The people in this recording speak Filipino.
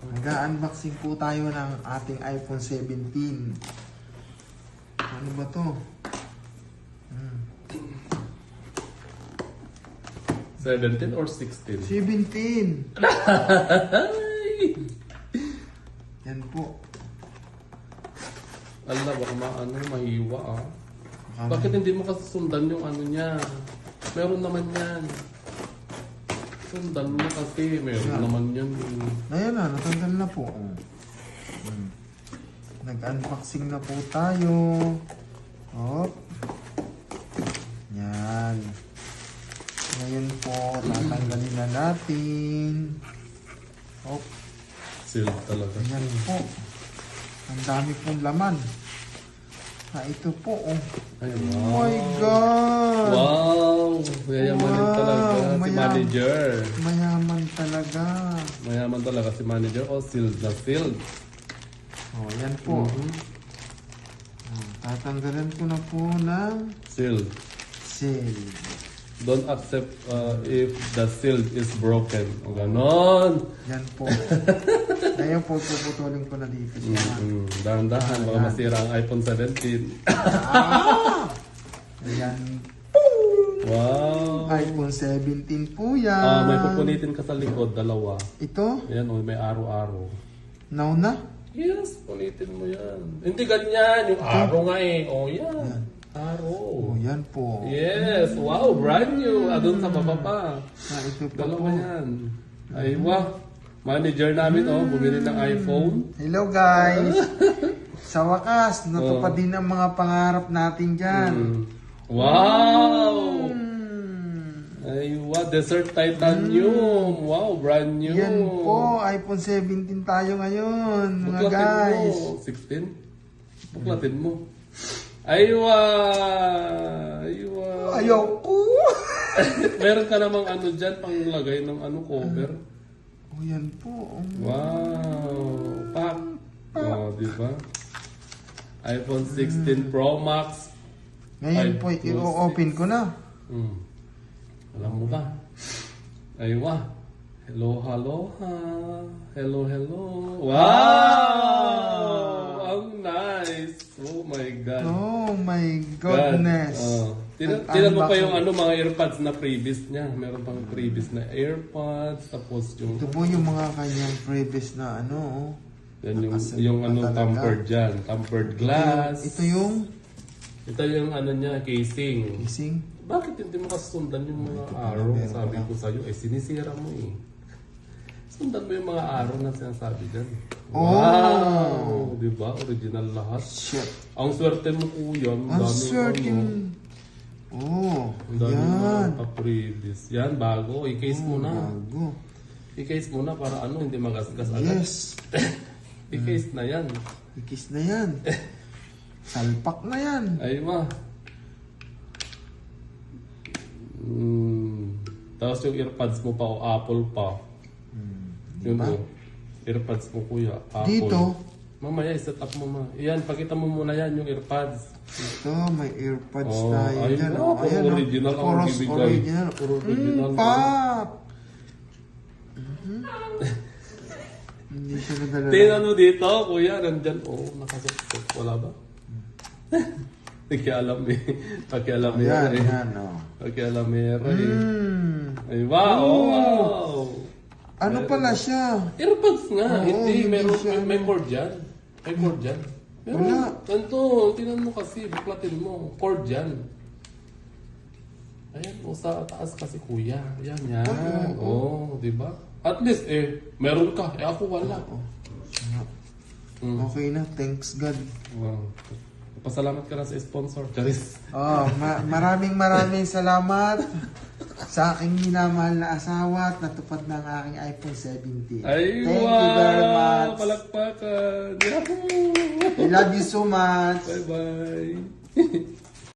Mag-unboxing po tayo ng ating iPhone 17. Ano ba to? 17 or 16? 17! Yan po. Ala, baka mahiwa ah. Bakit hindi mo kasi sundan yung ano niya? Meron naman yan. Sundan mo kasi, meron naman yun. Ayan na, natanggal na po. Nag-unboxing na po tayo. Hop. Yan. Ngayon po, tatanggalin na natin. Hop. Sealed talaga. Yan po. Ang dami pong laman. Ito po. Ay, Oh wow. my God! Wow! Mayamanin Wow, talaga si manager. Mayaman talaga. Mayaman talaga si manager. Oh, sealed na sealed. Oh, yan po. Tatanggalan ko na po ng Sealed. seal. Don't accept if the seal is broken. O ganon. Yan po. Ngayon po, puputulin ko na dito siya. Dahan-dahan, baka masira ang iPhone 17. Ayan. Wow! iPhone 17 po yan. May pupunitin ka sa likod, dalawa. Ito? Ayan, may araw-araw. Now na? Yes, punitin mo yan. Hindi ganyan, yung araw nga eh. Oh, yan. Araw. Oh, yan po. Yes, wow, brand new. Doon sa baba pa. Ito pa Dalawa po. yan. Ay, wow. Manager namin, bumili ng iPhone. Hello guys! Sa wakas, natupad din ang mga pangarap natin dyan. Wow! Ay, wow, Desert Titanium. Wow, brand new. Yan po, iPhone 17 tayo ngayon, mga Buklatin guys. mo. 16? Buklatin mo. Aywa! Aywa! Ayaw ko! Meron ka namang ano dyan, panglagay ng cover. Oh, yan po. Wow! Pak! Oh, di ba? iPhone 16 Pro Max. Ngayon po, i-open ko na. Alam mo ba? Aywa! Hello, hello, ha. Hello, hello. Wow! Ang nice! Oh my God! Oh my goodness. Tinan mo pa yung mga AirPods na previous niya. Meron pang previous na AirPods. Tapos yung... Ito po yung mga kanyang previous na Yan yung tampered dyan. Tampered glass. Ito yung Ito yung niya, casing. casing. Bakit hindi mo kasundan yung mga araw? Sabi ko sa'yo, sinisira mo eh. Sundan mo yung mga araw na sinasabi dyan. Wow! Diba? Original lahat. Shit. Ang swerte mo kuya. Ang swerte mo. Ang dami Yan. mga previous. Yan, bago. I-case mo na. Bago. I-case mo na para hindi magasgas agad. Yes. I-case na yan. Ikis na yan. Salpak na yan. Ay ma. Tapos yung earpads mo pa o Apple pa. Yun Diba? Earpads mo kuya. Apple. Dito. Mamaya i-set up mo ma. Iyan, pakita mo muna yan yung earpads. Ito, may earpods Oh, tayo ayun dyan. na, puro original ang Chorus bibigay. original. Puro original. Pop! Hindi siya nadala. Tingnan mo dito, kuya, nandyan. Nakasuksok. Wala ba? Pakialam eh. Pakialamera eh. Yan. Pakialamera eh. Ay, wow! Ano pala siya? Earbuds nga. Oo, Hindi, hindi siya, may cord dyan. May cord dyan. Wala. Ganito, tinan mo kasi, buklatin mo. Cord dyan. Ayan, sa taas kasi kuya. Yan. Di ba? At least, meron ka. Ako wala. Okay na, thanks God. Wow. Pasalamat ka na sa sponsor. Charis. Maraming salamat sa aking minamahal na asawa at natupad ng aking iPhone 17. Ay, Thank you very much. Palakpakan. Yahoo! I love you so much. Bye-bye.